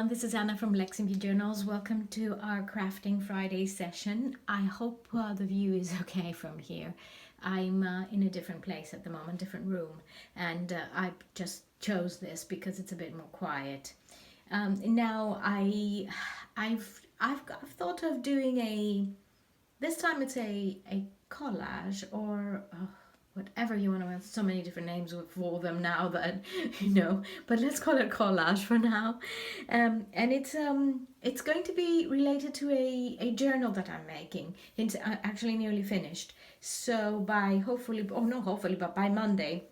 this is Anna from Lexington Journals. Welcome to our Crafting Friday session. I hope the view is okay from here. I'm in a different place at the moment, different room, and I just chose this because it's a bit more quiet. Now I've thought of doing this time it's a collage or whatever you want to have. So many different names for them now that but let's call it collage for now. And it's going to be related to a journal that I'm making. It's actually nearly finished, so by by Monday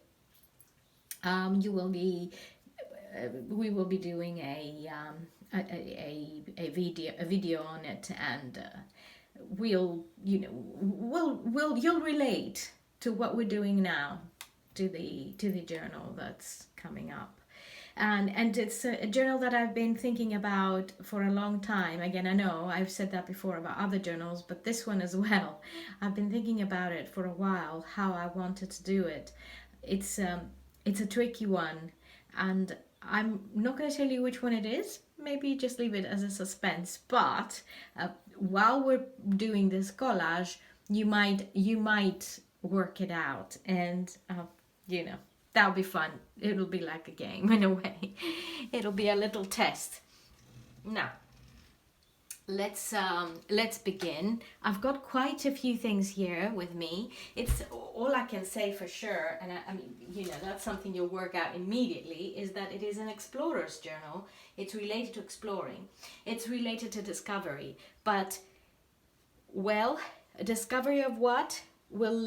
you will be we will be doing a video on it, and you'll relate to what we're doing now to the journal that's coming up. And it's a journal that I've been thinking about for a long time. Again, I know I've said that before about other journals, but this one as well. I've been thinking about it for a while, how I wanted to do it. It's a tricky one, and I'm not going to tell you which one it is. Maybe just leave it as a suspense. But while we're doing this collage, you might work it out, and that'll be fun. It'll be like a game in a way. It'll be a little test. Now let's begin. I've got quite a few things here with me. It's all I can say for sure, and I mean, that's something you'll work out immediately, is that it is an explorer's journal. It's related to exploring. It's related to discovery. But, well, a discovery of what? We'll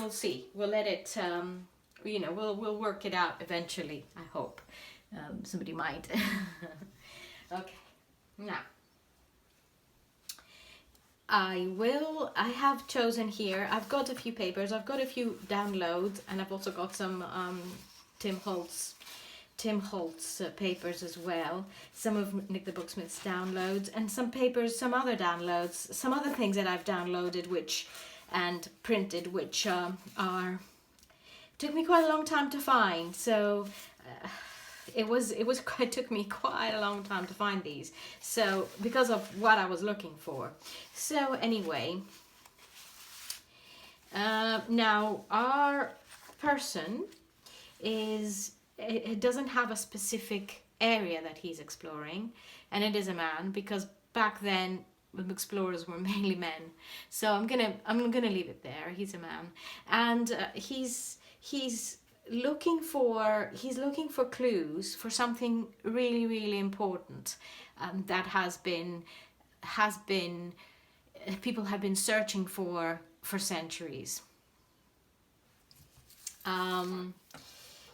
see. We'll let it, we'll work it out eventually, I hope. Somebody might. Okay, now. I have chosen here, I've got a few papers, I've got a few downloads, and I've also got some Tim Holtz papers as well. Some of Nick the Booksmith's downloads, and some papers, some other downloads, some other things that I've downloaded and printed, which took me quite a long time to find. So it took me quite a long time to find these. So because of what I was looking for. So anyway, now our person it doesn't have a specific area that he's exploring, and it is a man, because back then the explorers were mainly men. So I'm gonna leave it there. He's a man, and he's looking for clues for something really, really important that has been people have been searching for centuries.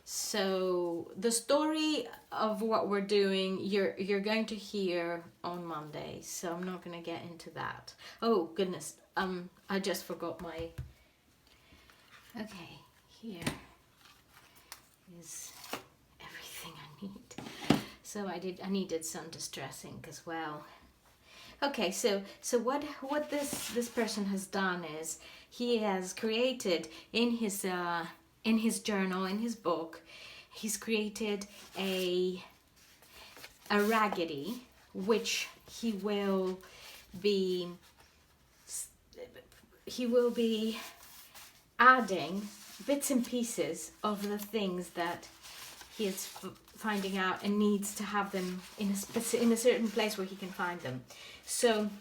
So the story of what we're doing, you're going to hear on Monday, so I'm not going to get into that. Oh goodness, I just forgot my. Okay, here is everything I need. So I needed some distressing as well. Okay, so what this person has done is he has created in his journal, in his book, he's created a raggedy, which he will be adding bits and pieces of the things that he is finding out, and needs to have them in a certain place where he can find them. So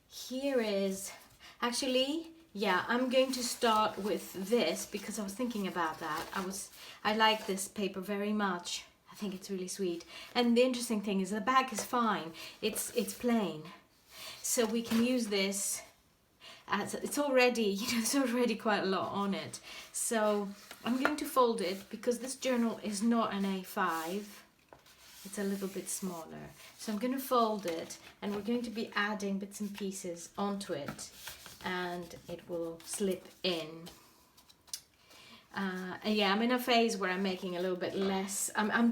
here is actually. Yeah, I'm going to start with this because I was thinking about that. I like this paper very much. I think it's really sweet. And the interesting thing is the back is fine. It's plain. So we can use this as it's already quite a lot on it. So I'm going to fold it because this journal is not an A5. It's a little bit smaller. So I'm going to fold it, and we're going to be adding bits and pieces onto it, and it will slip in. And yeah, I'm in a phase where I'm making a little bit less. I'm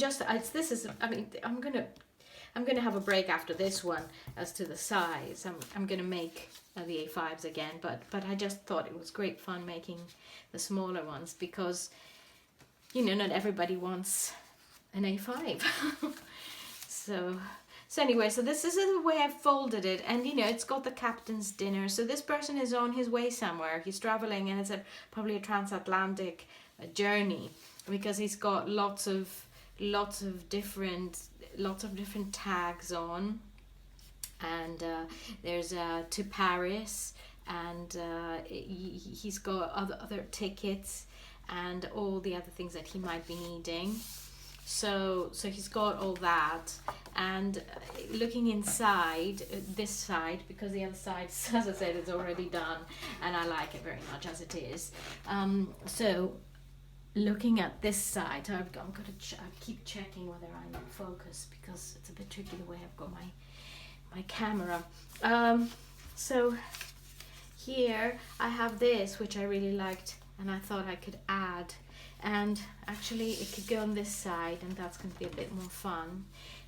gonna have a break after this one as to the size. I'm gonna make the A5s again, but I just thought it was great fun making the smaller ones, because not everybody wants an A5. So anyway, so this is the way I've folded it, and you know, it's got the captain's dinner. So this person is on his way somewhere. He's traveling, and it's probably a transatlantic journey, because he's got lots of different tags on, and there's to Paris, and he's got other tickets and all the other things that he might be needing. So he's got all that, and looking inside this side, because the other side, as I said, is already done, and I like it very much as it is. So looking at this side, I keep checking whether I'm in focus, because it's a bit tricky the way I've got my camera. So here I have this, which I really liked, and I thought I could add. And actually it could go on this side, and that's going to be a bit more fun,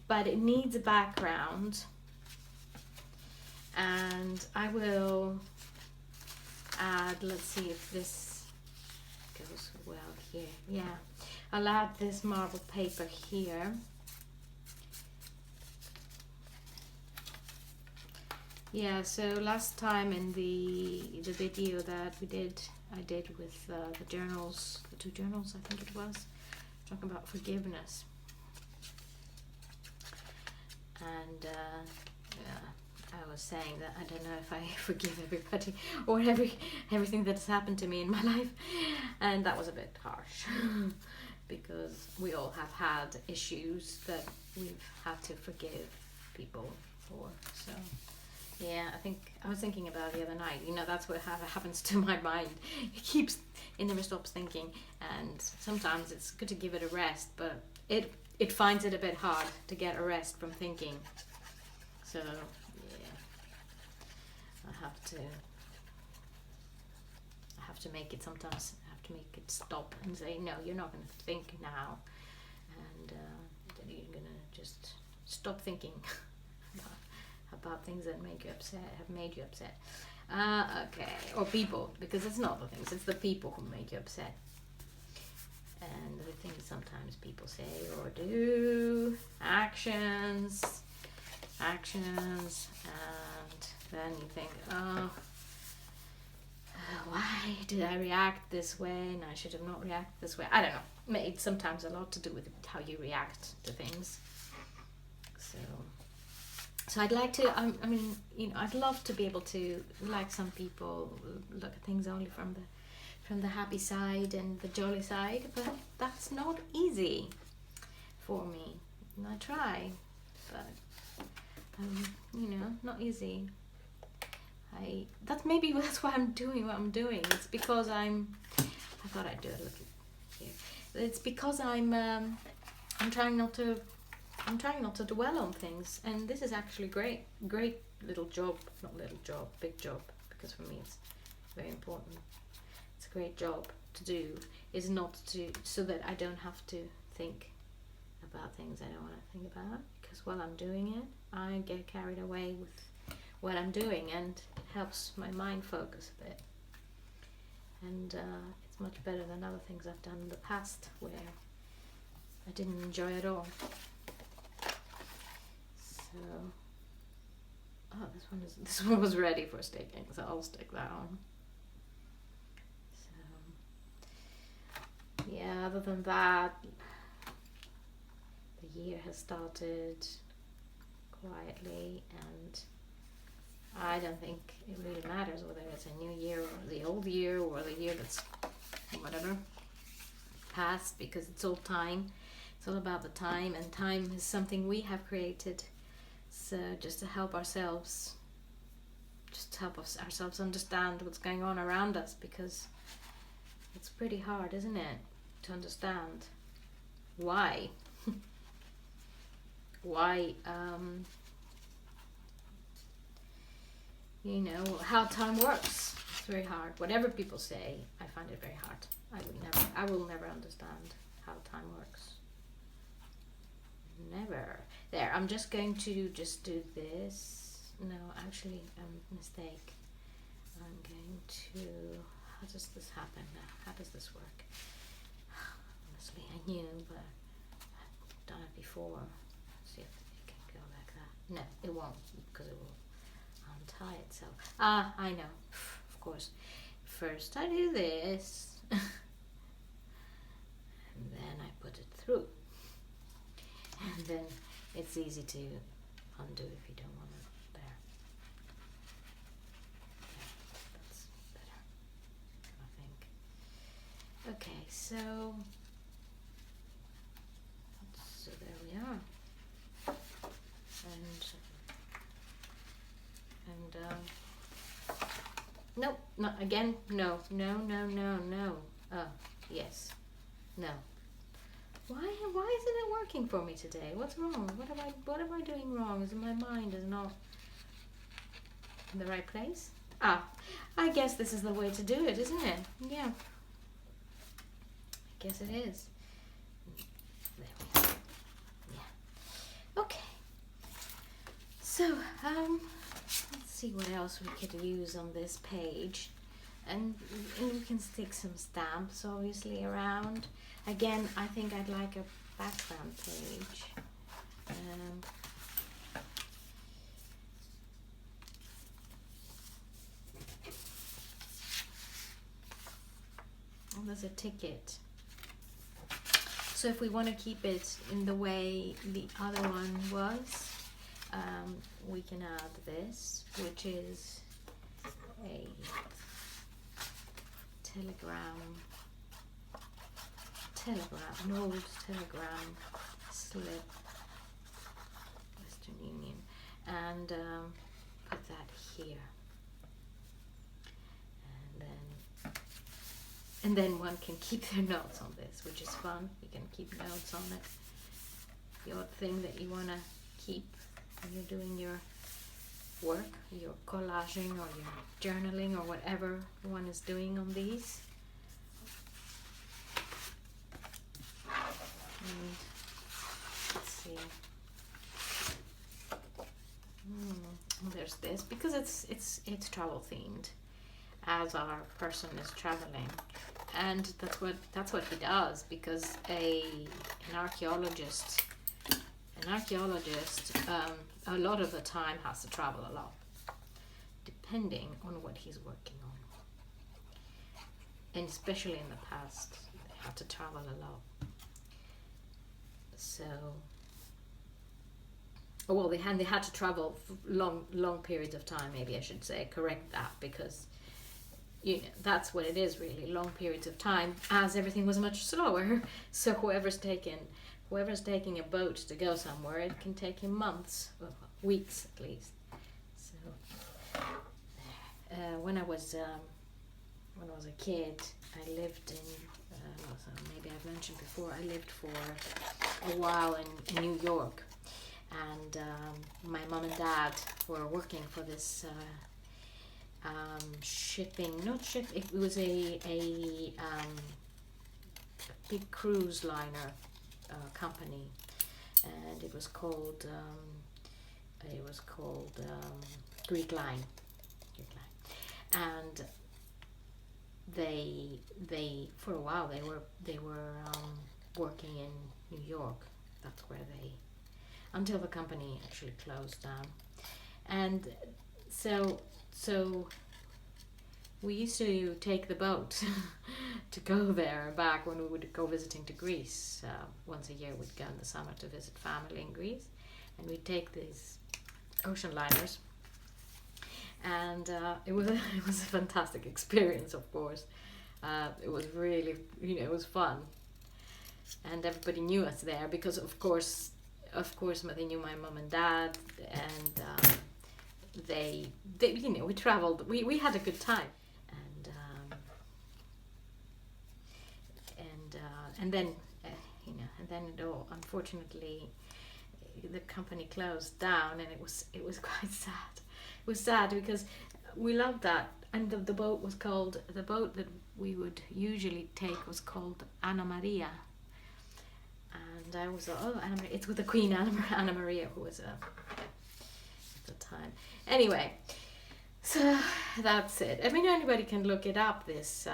but it needs a background, and I will add, let's see if this goes well here. Yeah, I'll add this marble paper here. Yeah, so last time in the video that I did with the journals, the 2 journals I think it was, talking about forgiveness. And yeah, I was saying that I don't know if I forgive everybody or everything that's happened to me in my life, and that was a bit harsh because we all have had issues that we've had to forgive people for. So yeah, I think I was thinking about it the other night. You know, that's what happens to my mind. It never stops thinking, and sometimes it's good to give it a rest, but it finds it a bit hard to get a rest from thinking. So yeah, I have to make it sometimes. I have to make it stop and say, no, you're not going to think now, and then you're going to just stop thinking about things that make you upset, have made you upset. Okay, or people, because it's not the things, it's the people who make you upset. And the things sometimes people say or do, actions, and then you think, oh, why did I react this way, and I should have not reacted this way. I don't know, it's sometimes a lot to do with how you react to things. So I'd like to, I mean, you know, I'd love to be able to, like some people, look at things only from the happy side and the jolly side, but that's not easy for me. And I try, but you know, not easy. That's why I'm doing what I'm doing. It's because I thought I'd do it a little here. It's because I'm trying not to dwell on things, and this is actually great little job, not little job, big job, because for me it's very important. It's a great job to do, is not to, so that I don't have to think about things I don't want to think about, because while I'm doing it, I get carried away with what I'm doing, and it helps my mind focus a bit. And it's much better than other things I've done in the past where I didn't enjoy at all. So, this one was ready for sticking, so I'll stick that on. So, yeah, other than that, the year has started quietly, and I don't think it really matters whether it's a new year or the old year or the year that's whatever passed, because it's all time. It's all about the time, and time is something we have created. So just to help ourselves, understand what's going on around us, because it's pretty hard, isn't it, to understand why you know, how time works. It's very hard. Whatever people say, I find it very hard. I will never understand how time works. Never. There, I'm just going to do this. No, actually, mistake. I'm going to, how does this happen now? How does this work? Honestly, I knew, but done it before. Let's see if it can go like that. No, it won't, because it will untie itself. Ah, I know, of course. First I do this, and then I put it through. And then it's easy to undo if you don't want it there. Yeah, that's better, I think. Okay, so there we are. And nope, not again. No. Oh, yes. No. Why isn't it working for me today? What's wrong? What am I doing wrong? Is my mind is not in the right place? Ah, I guess this is the way to do it, isn't it? Yeah. I guess it is. There we go. Yeah. Okay. So, let's see what else we could use on this page. And we can stick some stamps, obviously, around. Again, I think I'd like a background page. Oh, there's a ticket. So if we want to keep it in the way the other one was, we can add this, which is a an old telegram slip, Western Union, and put that here, and then one can keep their notes on this, which is fun. You can keep notes on it, the odd thing that you want to keep when you're doing your work, your collaging or your journaling or whatever one is doing on these. And let's see. There's this, because it's travel themed, as our person is traveling, and that's what he does, because an archaeologist a lot of the time has to travel a lot, depending on what he's working on, and especially in the past they had to travel a lot. So, well, they had to travel for long periods of time. Maybe I should correct that, because that's what it is, really, long periods of time, as everything was much slower. So whoever's taking a boat to go somewhere, it can take him months, well, weeks at least. So when I was a kid, I lived in so maybe I've mentioned before, I lived for a while in New York, and my mom and dad were working for this it was a big cruise liner company, and it was called Greek Line, and they for a while they were working in New York. That's where until the company actually closed down. And so we used to take the boat to go there and back when we would go visiting to Greece. Once a year we'd go in the summer to visit family in Greece, and we'd take these ocean liners, and it was a fantastic experience, of course. It was really, it was fun, and everybody knew us there, because of course they knew my mom and dad, and they we traveled, we had a good time, and then it all, unfortunately, the company closed down, and it was quite sad. It was sad because we loved that, and the boat that we would usually take was called Anna Maria, and I was Anna Maria. It's with the Queen Anna Maria, who was at the time. Anyway, so that's it. I mean, anybody can look it up. This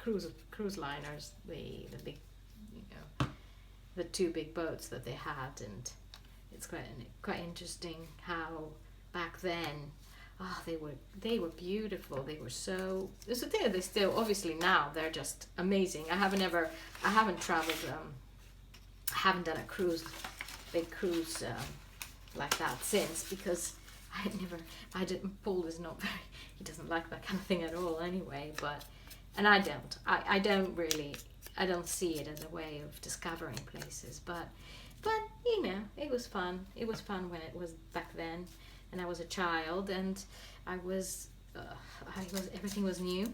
cruise liners, the big, you know, the two big boats that they had, and it's quite interesting how back then, they were beautiful. They were so they still, obviously now they're just amazing. I haven't traveled, I haven't done a big cruise like that since, because Paul is not very, he doesn't like that kind of thing at all anyway, and I don't see it as a way of discovering places, but you know, it was fun when it was back then, and I was a child, and everything was new,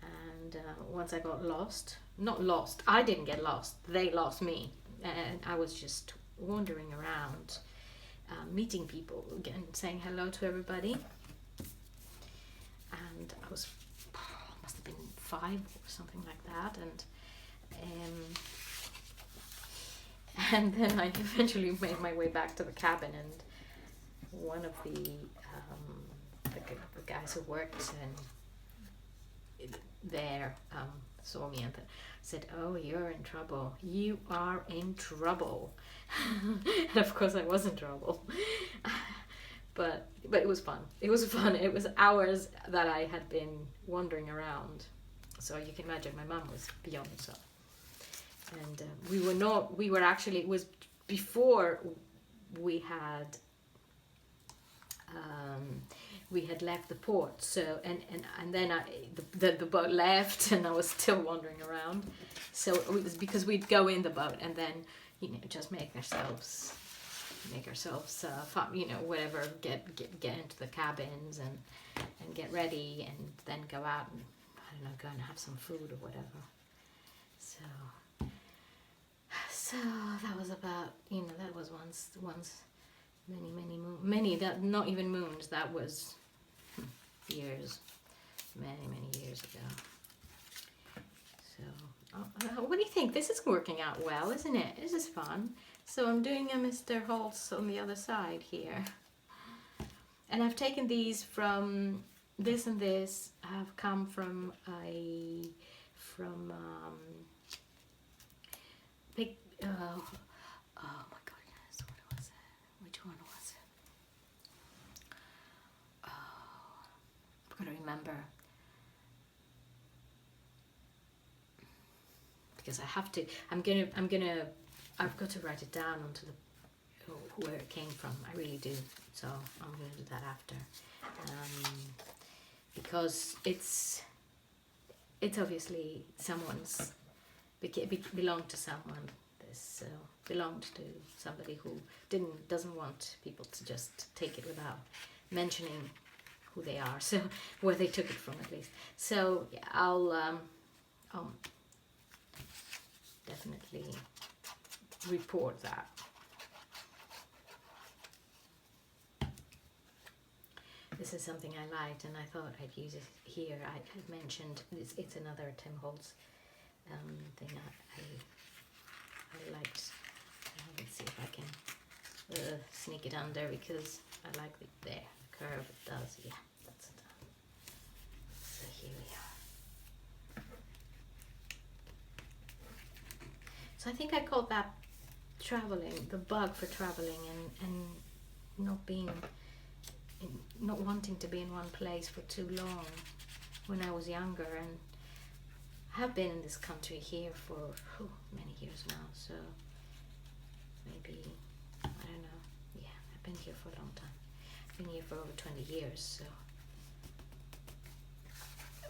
and once I got lost, I didn't get lost, they lost me, and I was just wandering around, meeting people, again, saying hello to everybody, and I was, must have been 5 or something like that, and then I eventually made my way back to the cabin, and one of the guys who worked there saw me and said, "Oh, you're in trouble. You are in trouble." And of course I was in trouble. But it was fun. It was fun. It was hours that I had been wandering around. So you can imagine my mum was beyond herself. And it was before we had left the port, so and then the boat left, and I was still wandering around. So it was because we'd go in the boat and then, you know, just make ourselves you know, whatever, get into the cabins and get ready, and then go out and, I don't know, go and have some food or whatever. So that was about, you know, that was once many that, not even moons, that was years, many years ago. So what do you think? This is working out well, isn't it? This is fun. So I'm doing a Mr. Holtz on the other side here, and I've taken these from this, and this have come from big, oh my goodness, what was it? Which one was it? Oh, I've got to remember, because I have to. I've got to write it down onto where it came from. I really do. So I'm gonna do that after, because it's obviously someone's, belonged to someone. This belonged to somebody who doesn't want people to just take it without mentioning who they are. So where they took it from, at least. So yeah, I'll definitely report that. This is something I liked, and I thought I'd use it here. I had mentioned it's another Tim Holtz thing I liked. Let's see if I can sneak it under, because I like the curve it does. Yeah, that's it. So here we are. So I think I called that traveling, the bug for traveling, and not wanting to be in one place for too long when I was younger, and I have been in this country here for many years now, so maybe, I don't know, yeah, I've been here for a long time. I've been here for over 20 years, so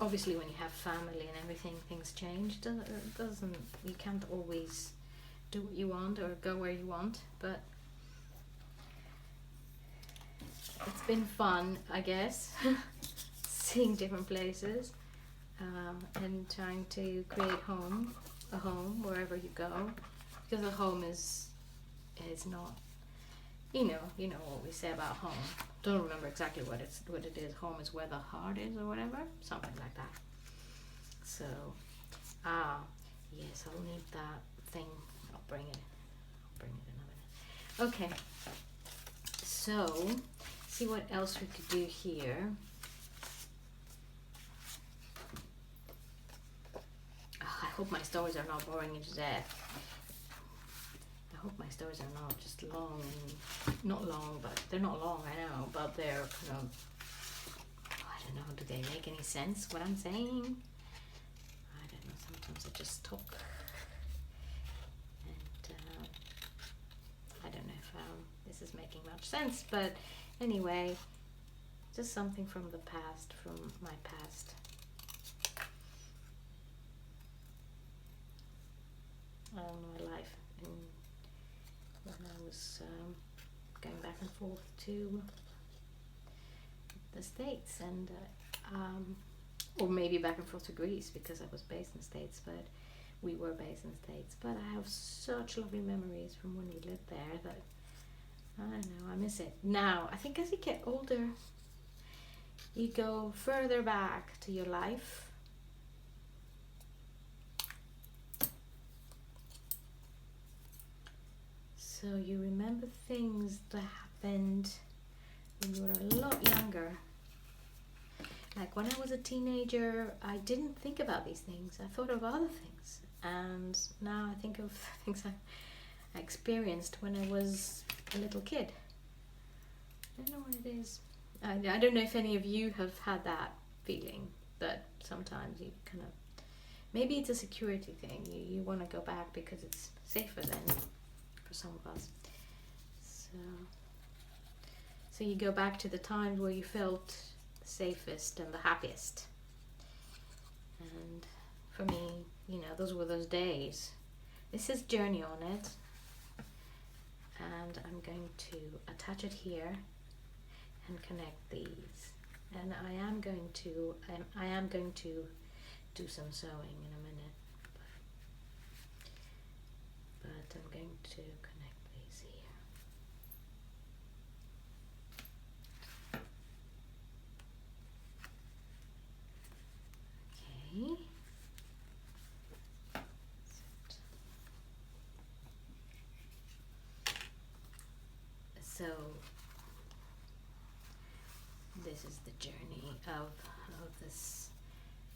obviously when you have family and everything, things change. You can't always do what you want or go where you want, but it's been fun, I guess, seeing different places, and trying to create a home wherever you go, because a home is not, you know what we say about home. Don't remember exactly what it is. Home is where the heart is, or whatever, something like that. So, yes, I'll need that thing. I'll bring it in a minute. Okay, so see what else we could do here. hope my stories are not boring you to death. I hope my stories are not just long and not long, but they're not long, I know, but they're kind of, I don't know, do they make any sense what I'm saying? I don't know, sometimes I just talk and I don't know if this is making much sense, but anyway, just something from the past, from my past. My life when I was going back and forth to the States, and or maybe back and forth to Greece, because I was based in the States, but we were based in the States. But I have such lovely memories from when we lived there that I don't know, I miss it. Now, I think as you get older, you go further back to your life. So you remember things that happened when you were a lot younger. Like when I was a teenager, I didn't think about these things. I thought of other things. And now I think of things I experienced when I was a little kid. I don't know what it is. I don't know if any of you have had that feeling, that sometimes you kind of, maybe it's a security thing. You want to go back because it's safer than for some of us. So you go back to the times where you felt the safest and the happiest. And for me, you know, those were those days. This is Journey on it. And I'm going to attach it here and connect these. And I am going to do some sewing in a minute. But I'm going to connect these here. Okay. So this is the journey of this,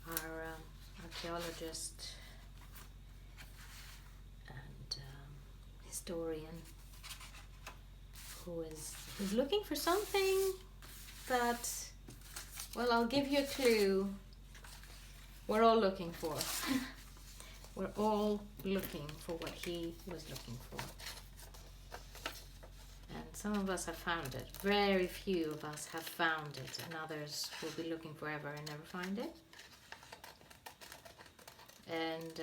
our archaeologist and historian who's looking for something that, well, I'll give you a clue. We're all looking for. We're all looking for what he was looking for. And some of us have found it. Very few of us have found it, and others will be looking forever and never find it. And,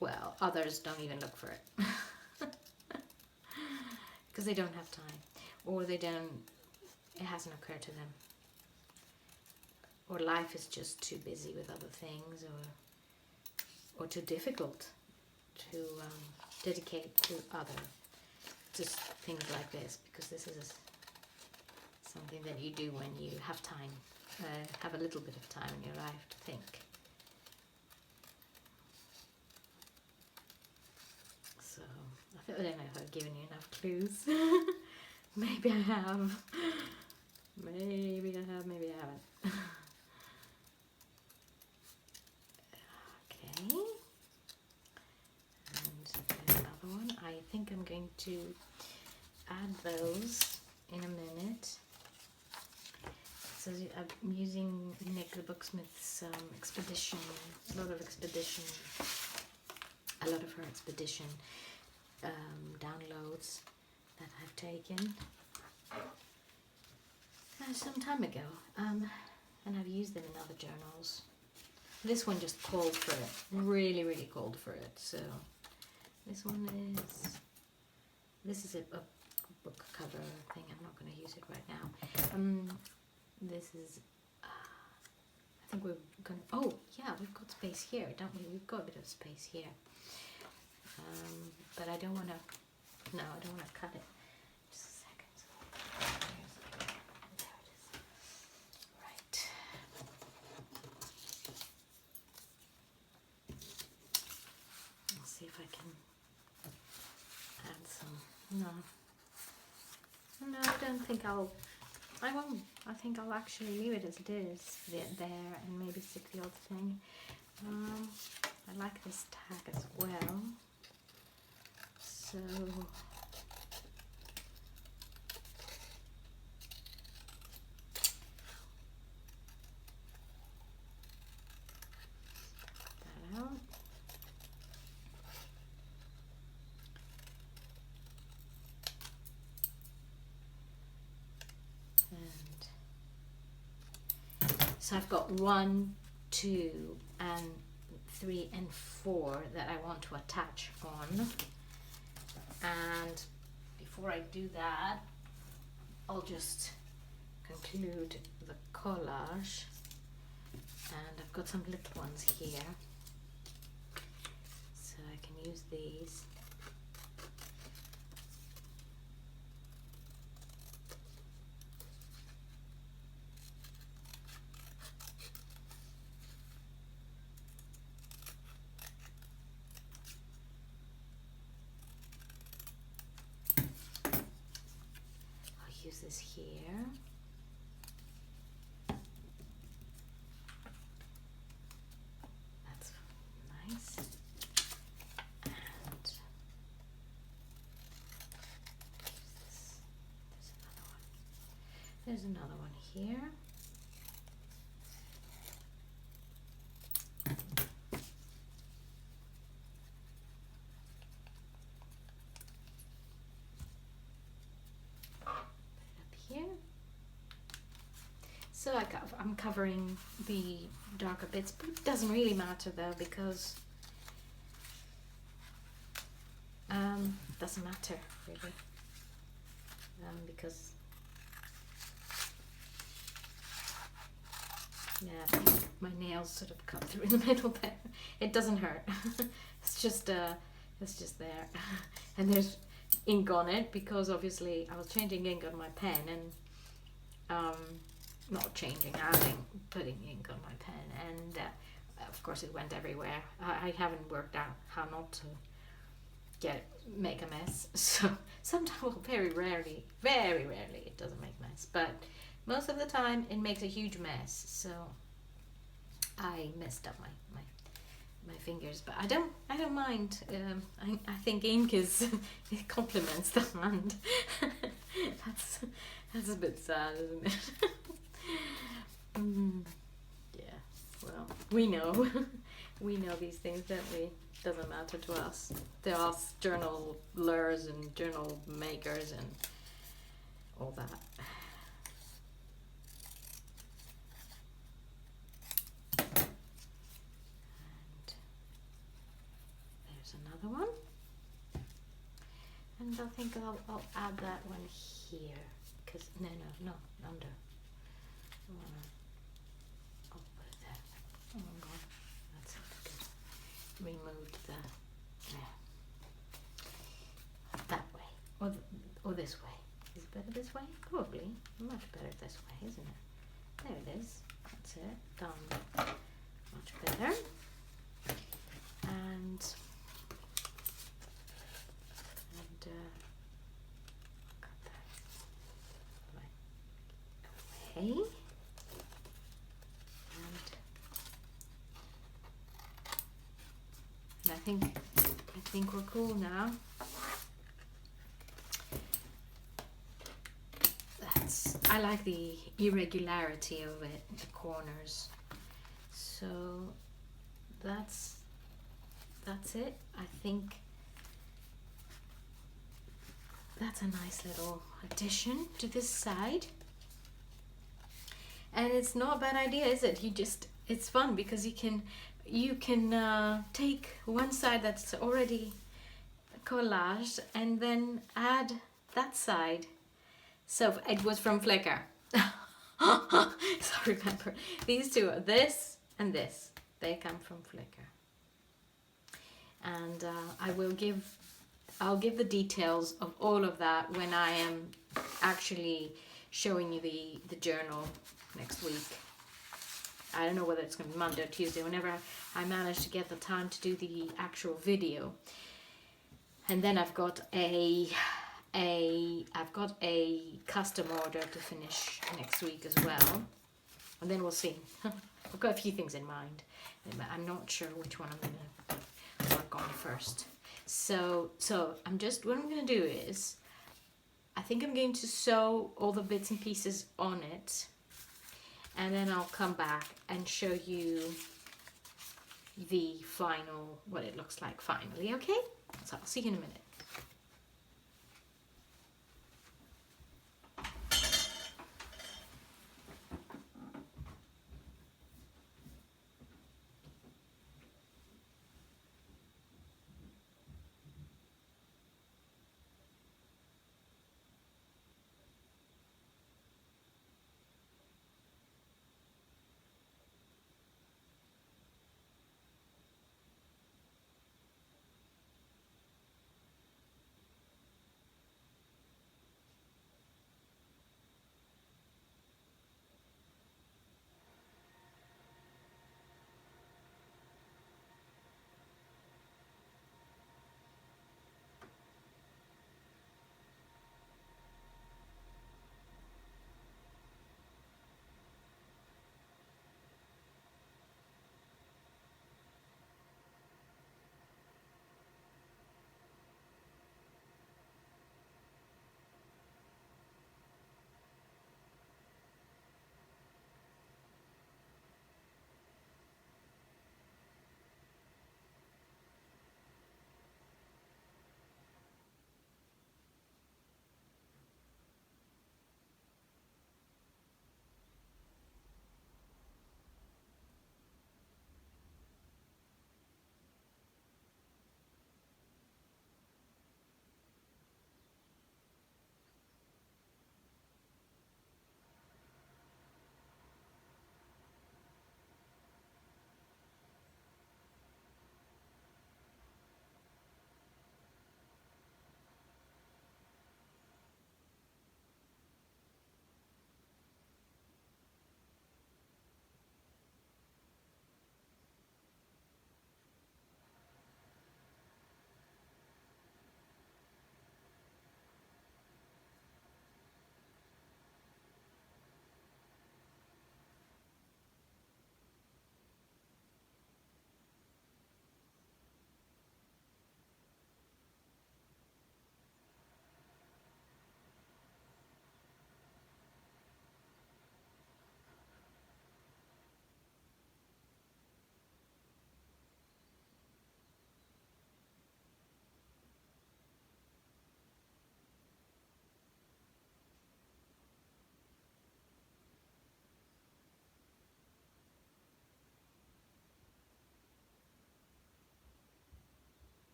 well, others don't even look for it. Because they don't have time. Or they don't, it hasn't occurred to them. Or life is just too busy with other things, or too difficult to dedicate to other, just things like this, because this is something that you do when you have time, have a little bit of time in your life to think. So, I don't know if I've given you enough clues. Maybe I have. Maybe I have, maybe I haven't. Okay. And there's another one. I think I'm going to add those in a minute. So I'm using Nick the Booksmith's expedition, a lot of her expedition downloads that I've taken some time ago, and I've used them in other journals. This one just called for it, really, really called for it. So this one is a book cover thing. I'm not going to use it right now. This is, I think we're going to, oh yeah, we've got space here, don't we? We've got a bit of space here. But I don't want to, no, I don't want to cut it. Just a second. There it is. Right. I'll see if I can add some, no, I don't think I won't. I think I'll actually leave it as it is there and maybe stick the other thing. I like this tag as well. So that out. So I've got 1, 2, and 3 and 4 that I want to attach on. And before I do that, I'll just conclude the collage. And I've got some little ones here, so I can use these. Use this here. That's nice. And there's another one here. So I'm covering the darker bits, but it doesn't really matter though, because it doesn't matter really, because yeah, I think my nails sort of cut through in the middle there. It doesn't hurt. It's just there, and there's ink on it because obviously I was changing ink on my pen and not changing, putting ink on my pen, and of course it went everywhere. I haven't worked out how not to make a mess, so sometimes, well, very rarely it doesn't make a mess, but most of the time it makes a huge mess. So I messed up my fingers, but I don't mind. I think ink is it complements the hand. That's a bit sad, isn't it? Yeah, well, we know these things, don't we? Doesn't matter to us. They're us journalers and journal makers and all that. And there's another one. And I think I'll add that one here, because no, under. I'll put it there. Oh my god, that's it. Good. Removed that way, or this way. Is it better this way? Probably much better this way, isn't it? There it is. That's it. Done. Much better. And cut that away. And I think we're cool now. I like the irregularity of it, the corners. So that's it. I think that's a nice little addition to this side. And it's not a bad idea, is it? It's fun because you can take one side that's already collaged and then add that side. So it was from Flickr. So remember, these two are this and this. They come from Flickr. And I'll give the details of all of that when I am actually showing you the journal next week. I don't know whether it's going to be Monday or Tuesday, whenever I manage to get the time to do the actual video. And then I've got a custom order to finish next week as well. and then we'll see. I've got a few things in mind, but I'm not sure which one I'm going to work on first. So what I'm going to do is, I think I'm going to sew all the bits and pieces on it, and then I'll come back and show you the final, what it looks like finally, okay? So I'll see you in a minute.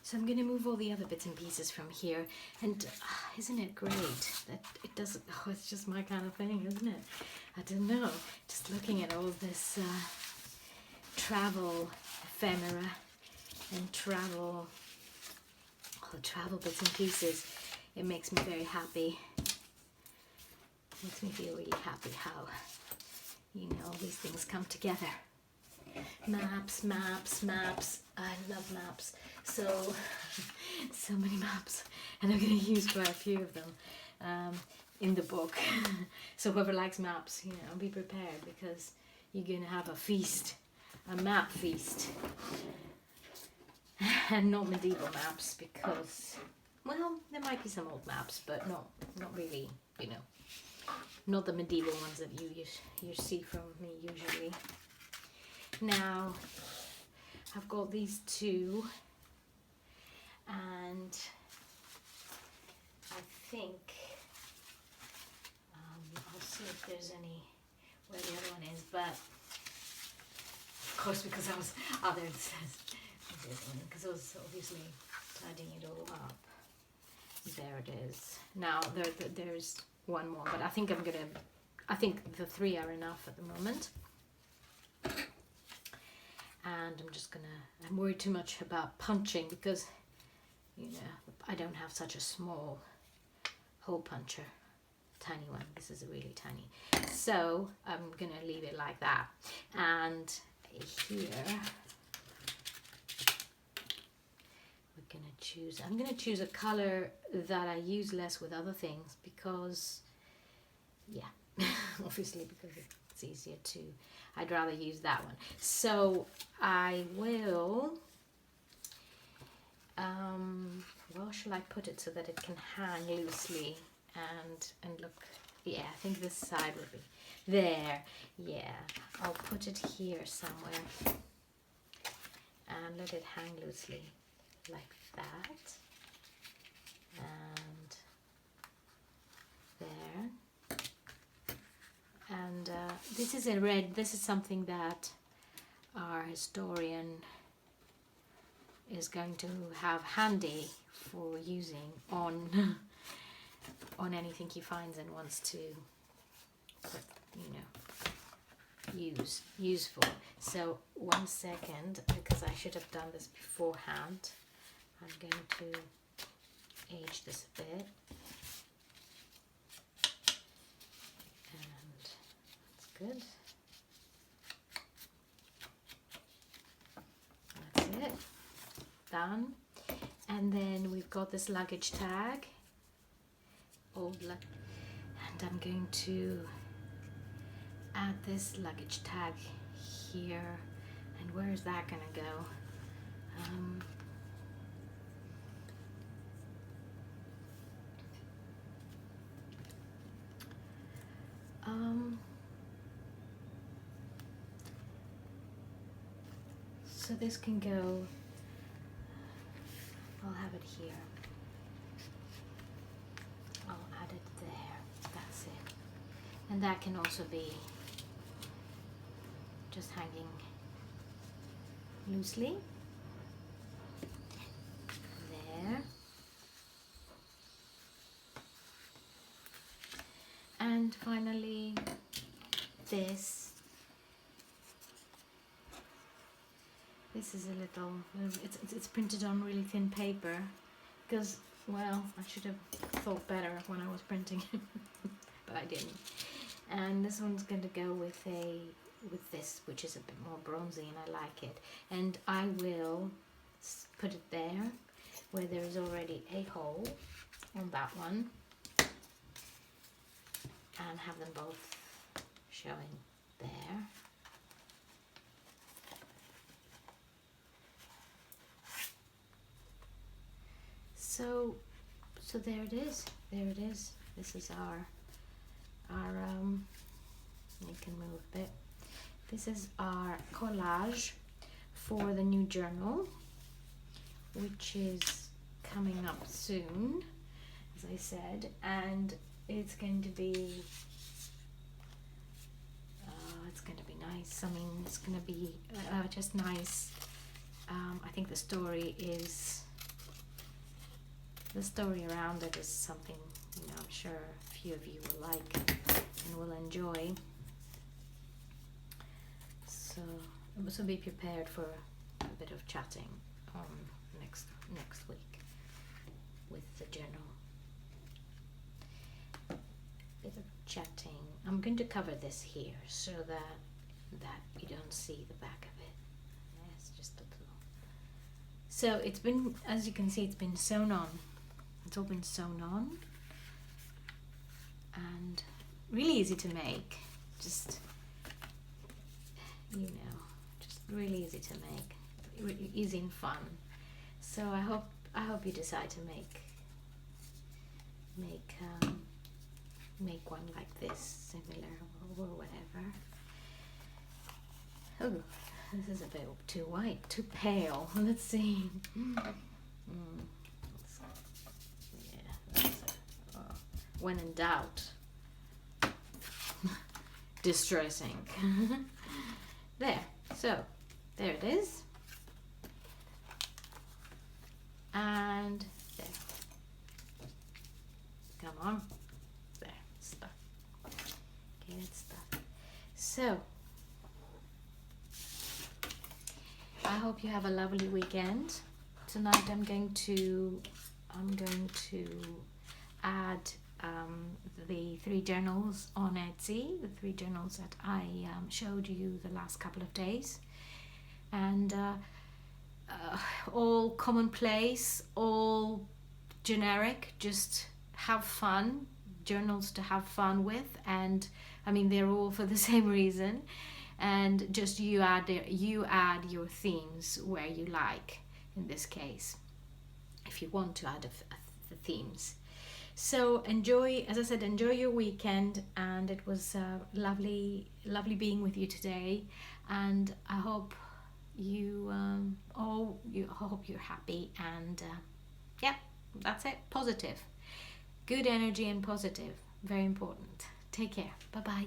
So I'm going to move all the other bits and pieces from here, and isn't it great that it doesn't, oh, it's just my kind of thing, isn't it? I don't know, just looking at all this travel ephemera and travel, all the travel bits and pieces, it makes me very happy. Makes me feel really happy how, you know, all these things come together. Maps, maps, maps. I love maps. So many maps, and I'm going to use quite a few of them in the book. So whoever likes maps, you know, be prepared, because you're going to have a feast, a map feast. And not medieval maps, because, well, there might be some old maps, but not really, you know, not the medieval ones that you see from me usually. Now, I've got these two and I think I'll see if there's any where the other one is, but of course because I was because I was obviously tidying it all up. There it is. Now there's one more, but I think the 3 are enough at the moment. And I'm worried too much about punching because, you know, I don't have such a small hole puncher. Tiny one. This is a really tiny. So I'm gonna leave it like that. And here I'm gonna choose a color that I use less with other things because, yeah, obviously because it's easier to, I'd rather use that one. So I will, where shall I put it so that it can hang loosely and look, yeah, I think this side would be there. Yeah, I'll put it here somewhere and let it hang loosely like that, and there. And this is a red, this is something that our historian is going to have handy for using on on anything he finds and wants to put, you know, use for. So 1 second, because I should have done this beforehand. I'm going to age this a bit, and that's good. That's it, done. And then we've got this luggage tag, and I'm going to add this luggage tag here. And where is that gonna go? So this can go, I'll have it here. I'll add it there, that's it. And that can also be just hanging loosely there. And finally this is a little, it's printed on really thin paper because, well, I should have thought better when I was printing but I didn't. And this one's going to go with this, which is a bit more bronzy, and I like it. And I will put it there where there is already a hole on that one, and have them both showing there. So there it is. There it is. This is our you can move a bit. This is our collage for the new journal, which is coming up soon, as I said, and it's going to be nice. I mean, it's going to be just nice. I think the story around it is something, you know, I'm sure a few of you will like and will enjoy. So be prepared for a bit of chatting next week with the journal. Bit of chatting. I'm going to cover this here so that you don't see the back of it. It's just a little. So it's been, as you can see, it's been sewn on. It's all been sewn on, and really easy to make. Just, you know, just really easy to make, easy and fun. So I hope you decide to make one like this, similar or whatever. Oh, this is a bit too white, too pale. Let's see. when in doubt, distressing. There, so there it is, and there, come on, there, stuck. Okay, it's stuck. So I hope you have a lovely weekend. Tonight I'm going to add the 3 journals on Etsy, the 3 journals that I showed you the last couple of days, and all commonplace, all generic, just have fun, journals to have fun with, and I mean they're all for the same reason, and just you add your themes where you like, in this case, if you want to add the themes. So enjoy, as I said, enjoy your weekend, and it was lovely being with you today, and I hope you hope you're happy, and yeah, that's it. Positive, good energy and positive, very important. Take care. Bye bye.